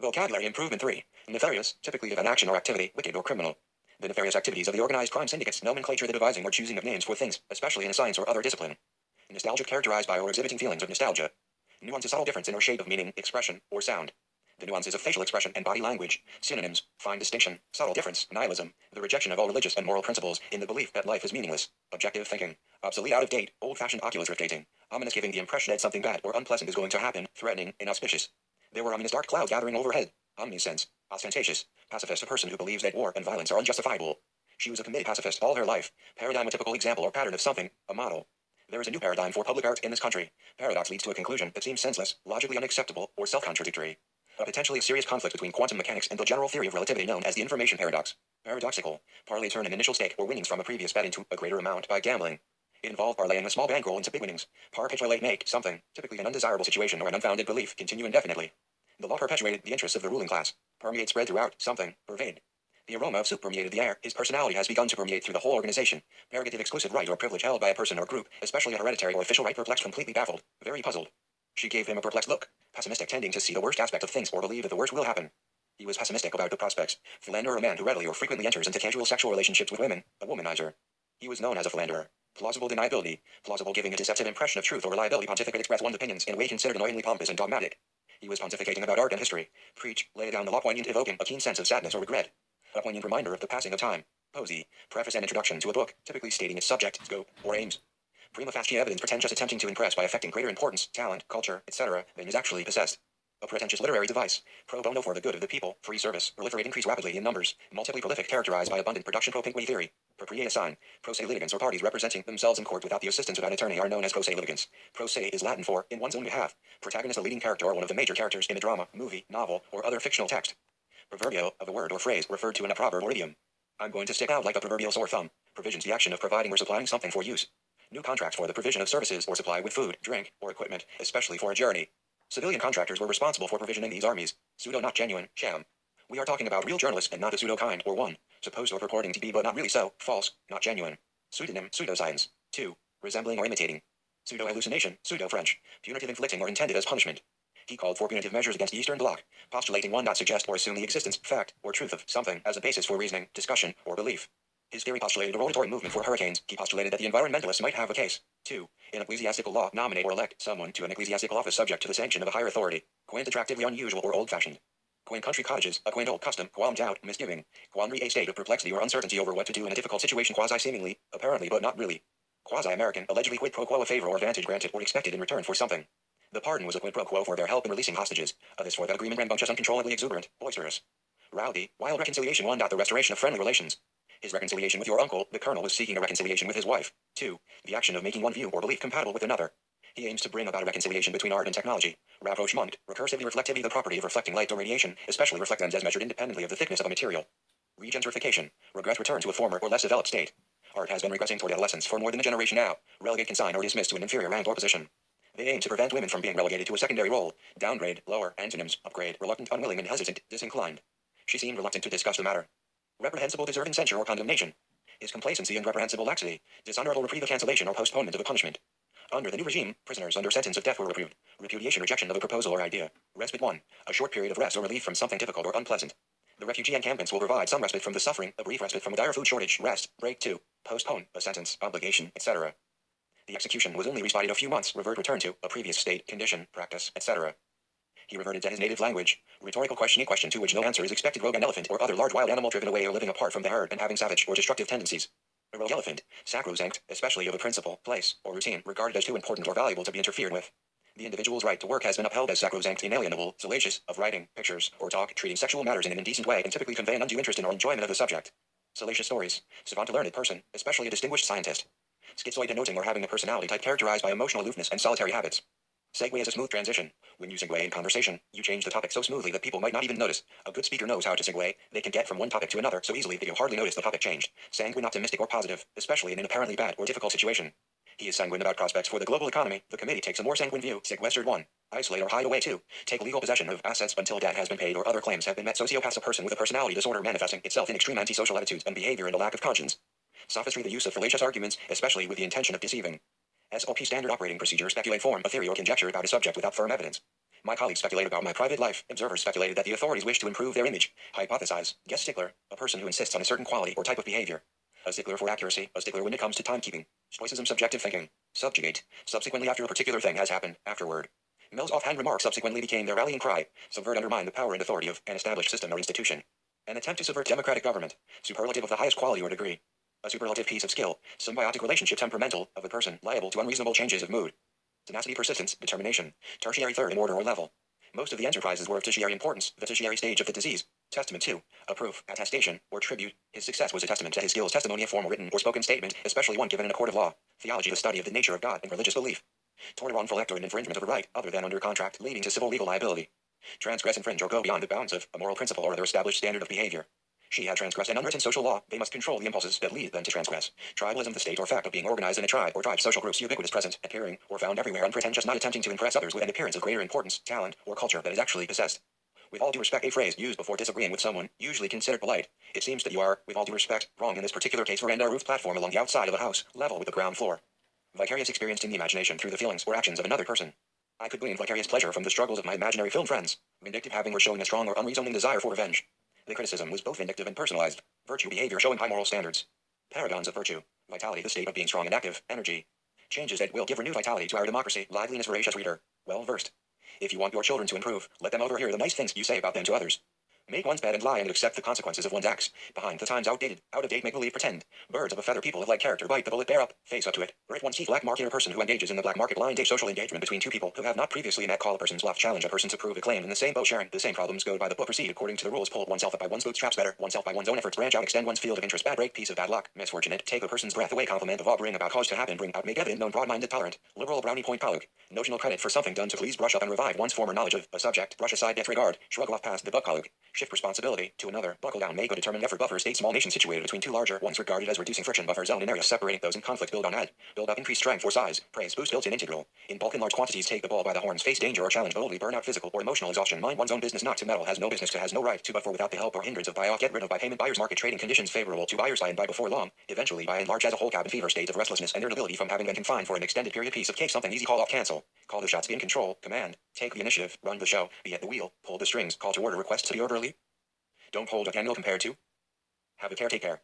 Vocabulary Improvement 3. Nefarious, typically of an action or activity, wicked or criminal. The nefarious activities of the organized crime syndicates, nomenclature, the devising or choosing of names for things, especially in a science or other discipline. Nostalgia, characterized by or exhibiting feelings of nostalgia. Nuance, a subtle difference in or shape of meaning, expression, or sound. The nuances of facial expression and body language. Synonyms: fine distinction, subtle difference, nihilism, the rejection of all religious and moral principles in the belief that life is meaningless. Objective thinking, obsolete, out of date, old-fashioned, oculus rift dating. Ominous, giving the impression that something bad or unpleasant is going to happen, threatening, inauspicious. There were ominous dark clouds gathering overhead. Omniscience, ostentatious, pacifist, a person who believes that war and violence are unjustifiable. She was a committed pacifist all her life. Paradigm, a typical example or pattern of something, a model. There is a new paradigm for public art in this country. Paradox leads to a conclusion that seems senseless, logically unacceptable, or self-contradictory. A potentially serious conflict between quantum mechanics and the general theory of relativity known as the information paradox. Paradoxical. Parlay, turn an initial stake or winnings from a previous bet into a greater amount by gambling. It involved parlaying a small bankroll into big winnings. Par pitch relate, make something, typically an undesirable situation or an unfounded belief, continue indefinitely. The law perpetuated the interests of the ruling class. Permeate, spread throughout, something, pervade. The aroma of soup permeated the air. His personality has begun to permeate through the whole organization. Prerogative, exclusive right or privilege held by a person or group, especially a hereditary or official right. Perplexed, completely baffled, very puzzled. She gave him a perplexed look. Pessimistic, tending to see the worst aspect of things or believe that the worst will happen. He was pessimistic about the prospects. Philanderer, a man who readily or frequently enters into casual sexual relationships with women. A womanizer. He was known as a philanderer. Plausible deniability. Plausible, giving a deceptive impression of truth or reliability. Pontificate, express one's opinions in a way considered annoyingly pompous and dogmatic. He was pontificating about art and history. Preach, lay down the law. Poignant, evoking a keen sense of sadness or regret. A poignant reminder of the passing of time. Posy, preface and introduction to a book, typically stating its subject, scope, or aims. Prima facie evidence, pretentious, attempting to impress by affecting greater importance, talent, culture, etc., than is actually possessed. A pretentious literary device. Pro bono, for the good of the people. Free service. Proliferate, increase rapidly in numbers. Multiply, prolific, characterized by abundant production. Pro pinkway theory. Proprietary sign. Pro se litigants or parties representing themselves in court without the assistance of an attorney are known as pro se litigants. Pro se is Latin for in one's own behalf. Protagonist, a leading character or one of the major characters in a drama, movie, novel, or other fictional text. Proverbio, of a word or phrase referred to in a proverb or idiom. I'm going to stick out like a proverbial sore thumb. Provisions, the action of providing or supplying something for use. New contracts for the provision of services or supply with food, drink, or equipment, especially for a journey. Civilian contractors were responsible for provisioning these armies. Pseudo, not genuine, sham. We are talking about real journalists and not a pseudo kind or one, supposed or purporting to be but not really so, false, not genuine. Pseudonym, pseudoscience. 2. Resembling or imitating. Pseudo-hallucination, pseudo-French, punitive, inflicting or intended as punishment. He called for punitive measures against the Eastern Bloc, postulating one not suggest or assume the existence, fact, or truth of something as a basis for reasoning, discussion, or belief. His theory postulated a rotatory movement for hurricanes. He postulated that the environmentalists might have a case. 2. In ecclesiastical law, nominate or elect someone to an ecclesiastical office subject to the sanction of a higher authority. Quaint, attractively unusual or old-fashioned. Quaint country cottages, a quaint old custom, qualm, doubt, misgiving. Quandary, a state of perplexity or uncertainty over what to do in a difficult situation. Quasi-seemingly, apparently but not really. Quasi-American, allegedly quid pro quo, a favor or advantage granted or expected in return for something. The pardon was a quid pro quo for their help in releasing hostages. This for that agreement, rambunctious, uncontrollably exuberant, boisterous. Rowdy, wild reconciliation. 1. The restoration of friendly relations. His reconciliation with your uncle, the colonel, was seeking a reconciliation with his wife. 2. The action of making one view or belief compatible with another. He aims to bring about a reconciliation between art and technology. Rapprochement, recursively, reflectively, the property of reflecting light or radiation, especially reflectance as measured independently of the thickness of a material. Regentrification, regress, return to a former or less developed state. Art has been regressing toward adolescence for more than a generation now. Relegate, consign, or dismiss to an inferior rank or position. They aim to prevent women from being relegated to a secondary role. Downgrade, lower, antonyms, upgrade, reluctant, unwilling, and hesitant, disinclined. She seemed reluctant to discuss the matter. Reprehensible, deserving censure or condemnation. His complacency and reprehensible laxity, dishonorable reprieve of cancellation or postponement of a punishment. Under the new regime, prisoners under sentence of death were reproved. Repudiation, rejection of a proposal or idea. Respite 1. A short period of rest or relief from something difficult or unpleasant. The refugee encampments will provide some respite from the suffering, a brief respite from a dire food shortage. Rest, break 2. Postpone, a sentence, obligation, etc. The execution was only respited a few months. Revert, return to a previous state, condition, practice, etc. He reverted to his native language. Rhetorical question, a question to which no answer is expected. Rogue, an elephant or other large wild animal driven away or living apart from the herd and having savage or destructive tendencies. A rogue elephant, sacrosanct, especially of a principle, place, or routine, regarded as too important or valuable to be interfered with. The individual's right to work has been upheld as sacrosanct, inalienable, salacious, of writing, pictures, or talk, treating sexual matters in an indecent way and typically convey an undue interest in or enjoyment of the subject. Salacious stories, savant, a learned person, especially a distinguished scientist. Schizoid, denoting or having a personality type characterized by emotional aloofness and solitary habits. Segue is a smooth transition. When you segue in conversation, you change the topic so smoothly that people might not even notice. A good speaker knows how to segue. They can get from one topic to another so easily that you'll hardly notice the topic changed. Sanguine, optimistic, or positive, especially in an apparently bad or difficult situation. He is sanguine about prospects for the global economy. The committee takes a more sanguine view. Sequestered 1. Isolate or hide away 2. Take legal possession of assets until debt has been paid or other claims have been met. Sociopath, a person with a personality disorder manifesting itself in extreme antisocial attitudes and behavior and a lack of conscience. Sophistry, the use of fallacious arguments, especially with the intention of deceiving. SOP, standard operating procedure, speculate, form a theory or conjecture about a subject without firm evidence. My colleagues speculate about my private life. Observers speculated that the authorities wish to improve their image. Hypothesize. Guess stickler. A person who insists on a certain quality or type of behavior. A stickler for accuracy. A stickler when it comes to timekeeping. Stoicism subjective thinking. Subjugate. Subsequently after a particular thing has happened. Afterward. Mill's offhand remarks subsequently became their rallying cry. Subvert, undermine the power and authority of an established system or institution. An attempt to subvert democratic government. Superlative of the highest quality or degree. A superlative piece of skill. Symbiotic relationship temperamental of a person liable to unreasonable changes of mood. Tenacity, persistence, determination. Tertiary, third in order or level. Most of the enterprises were of tertiary importance, the tertiary stage of the disease. Testament to, a proof, attestation, or tribute. His success was a testament to his skills, testimony, a formal written or spoken statement, especially one given in a court of law. Theology, the study of the nature of God and religious belief. Toward a wrongful act or an infringement of a right other than under contract, leading to civil legal liability. Transgress, infringe, or go beyond the bounds of a moral principle or other established standard of behavior. She had transgressed an unwritten social law. They must control the impulses that lead them to transgress. Tribalism, the state or fact of being organized in a tribe or tribe social groups, ubiquitous, present, appearing, or found everywhere, unpretentious, not attempting to impress others with an appearance of greater importance, talent, or culture that is actually possessed. With all due respect, a phrase used before disagreeing with someone, usually considered polite. It seems that you are, with all due respect, wrong in this particular case. Veranda roof platform along the outside of a house, level with the ground floor. Vicarious experienced in the imagination through the feelings or actions of another person. I could glean vicarious pleasure from the struggles of my imaginary film friends. Vindictive, having or showing a strong or unreasoning desire for revenge. The criticism was both vindictive and personalized. Virtue, behavior showing high moral standards. Paragons of virtue. Vitality, the state of being strong and active. Energy. Changes that will give renewed vitality to our democracy. Liveliness, voracious reader. Well versed. If you want your children to improve, let them overhear the nice things you say about them to others. Make one's bed and lie and accept the consequences of one's acts. Behind the times, outdated, out of date, make believe, pretend. Birds of a feather, people of like character, bite the bullet, bear up, face up to it. Or if one's teeth black market, a person who engages in the black market, blind date, social engagement between two people who have not previously met, call a person's bluff, challenge a person to prove a claim in the same boat, sharing the same problems, go by the book, proceed according to the rules, pull oneself up by one's bootstraps, better oneself by one's own efforts, branch out, extend one's field of interest, bad break, piece of bad luck, misfortunate, take a person's breath away, compliment of all, bring about, cause to happen, bring out, make evident, known, broad-minded, tolerant, liberal, brownie point, colleague, notional credit for something done to please, brush up and revive one's former knowledge of a subject, brush aside, disregard, shrug off past the buck, colleague, shift responsibility to another, buckle down, make a determined effort, buffer state, small nation situated between two larger ones, regarded as reducing friction, buffer zone in areas separating those in conflict, build on, add, build up, increase strength or size, praise, boost, built in, integral, in bulk in large quantities, take the ball by the horns, face danger or challenge boldly, burn out, physical or emotional exhaustion, mind one's own business, not to meddle, has no business to, has no right to, but for without the help or hindrance of, buy off, get rid of, by payment, buyer's market, trading conditions favorable to buyers, buy and buy before long, eventually buy and large as a whole, cabin fever, state of restlessness and irritability from having been confined for an extended period, piece of cake, something easy, call off, cancel, call the shots, be in control, command, take the initiative, run the show, be at the wheel, pull the strings, call to order, request to be orderly, don't hold a candle compared to, have a care, take care.